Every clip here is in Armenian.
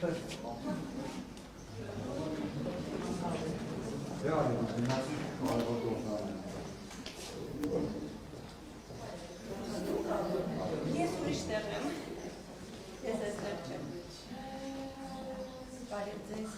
Ես ուրիշ տեղ եմ, ես այստեղ չեմ, բարև ձեզ,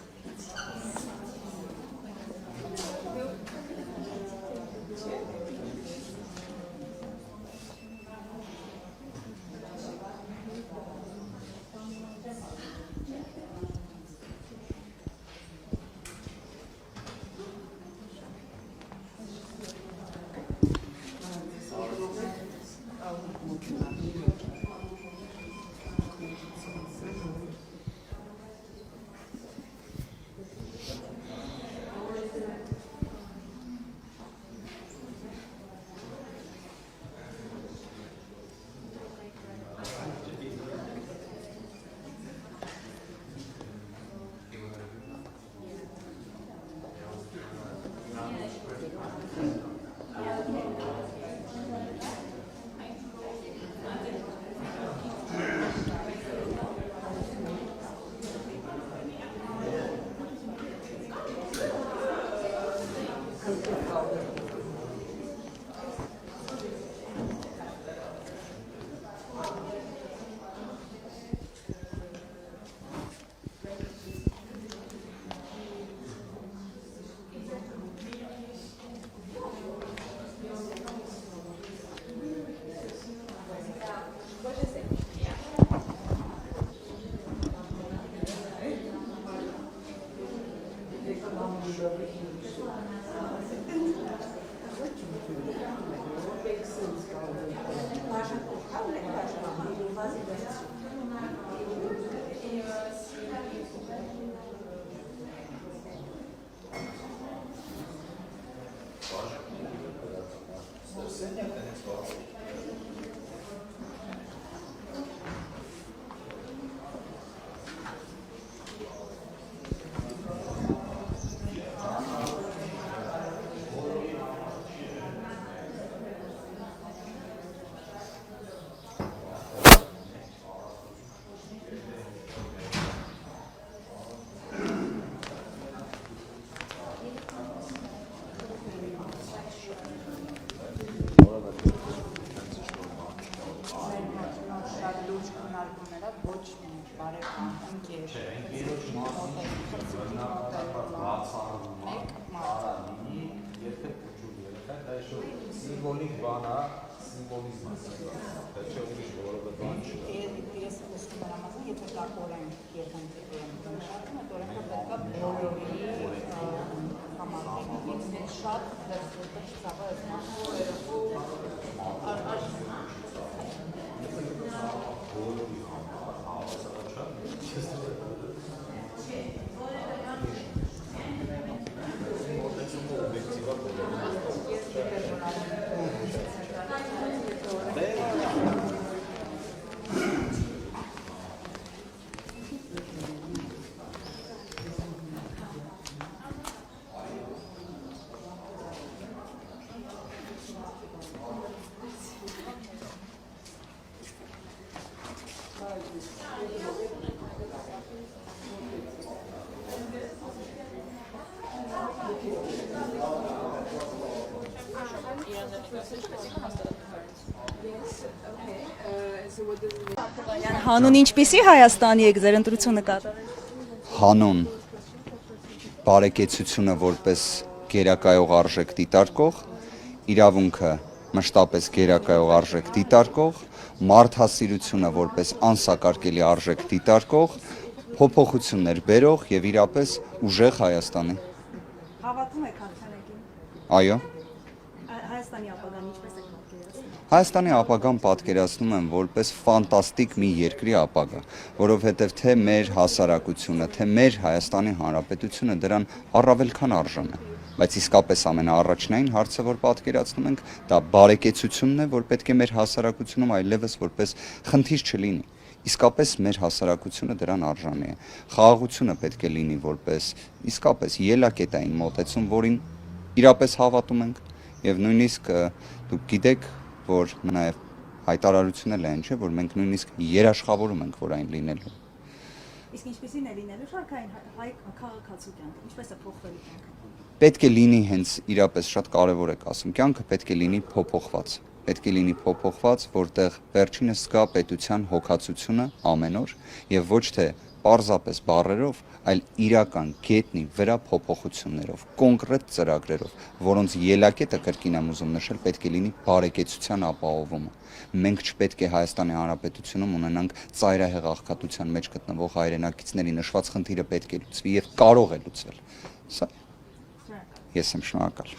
Սիմվոլիկ բան է, սիմվոլիզմ է, դա չէ ուրիշ որևէ բան չի։ Ես խոսում եմ համաձայն, եթե կա օրենք երկնքերում նշանակում է, օրենքը պետք է բոլորի համակարգից մեծ շատ դրսվետը ցավը Հանուն ինչպիսի Հայաստանի եք ձեր ընտրությունը կատարել։ Հանուն բարեկեցությունը որպես գերակայող արժեք դիտարկող, իրավունքը մշտապես գերակայող արժեք դիտարկող, մարդասիրությունը որպես անսակարկելի արժեք դիտարկող, փոփոխություններ բերող եւ իրապես ուժեղ Հայաստանի։ Հավատում եք հանցանակին։ Այո։ Հայաստանի ապագան ինչպես եք պատկերացնում։ Հայաստանի ապագան պատկերացնում եմ որպես ֆանտաստիկ մի երկրի ապագա, որովհետև թե մեր հասարակությունը, թե մեր Հայաստանի Հանրապետությունը դրան առավել քան արժան է, բայց իսկապես ամենաառաջնային հարցը, որ պատկերացնում ենք, դա բարեկեցությունն է, որ պետք է մեր հասարակությունում այլևս որպես խնդիր չլինի։ Իսկապես մեր հասարակությունը դրան արժանի է։ Խաղաղությունը պետք է լինի որպես իսկապես ելակետային մոտեցում, որին իրապես հավատում ենք, եւ նույնիսկ դուք գիտեք, որ նաև հայտարարությունն էլ այն չէ, որ մենք նույնիսկ երաշխավորում ենք, որ այն լինելու։ Իսկ ինչպեսին է լինելու շարքային հայ քաղաքացու կյանքը, ինչպես է փոխվելու կյանքը։ Պետք է լինի հենց իրապես շատ կարևոր եք ասում, կյանքը պետք է լինի փոփոխված։ Պետք է լինի փոփոխված, որտեղ վերջինս զգա պետության հոգացությունը ամեն օր եւ ոչ թե պարզապես բառերով, այլ իրական գետնի վրա փոփոխություններով, կոնկրետ ծրագրերով, որոնց ելակետը կրկին եմ ուզում նշել, պետք է լինի բարեկեցության ապահովումը։ Մենք չպետք է Հայաստանի Հանրապետությունում ունենանք ծայրահեղ աղքատության մեջ գտնվող հայրենակիցների նշված խնդիրը պետք է լուծվի եւ կարող է լուծվել։ Սա ես եմ շնորհակալ։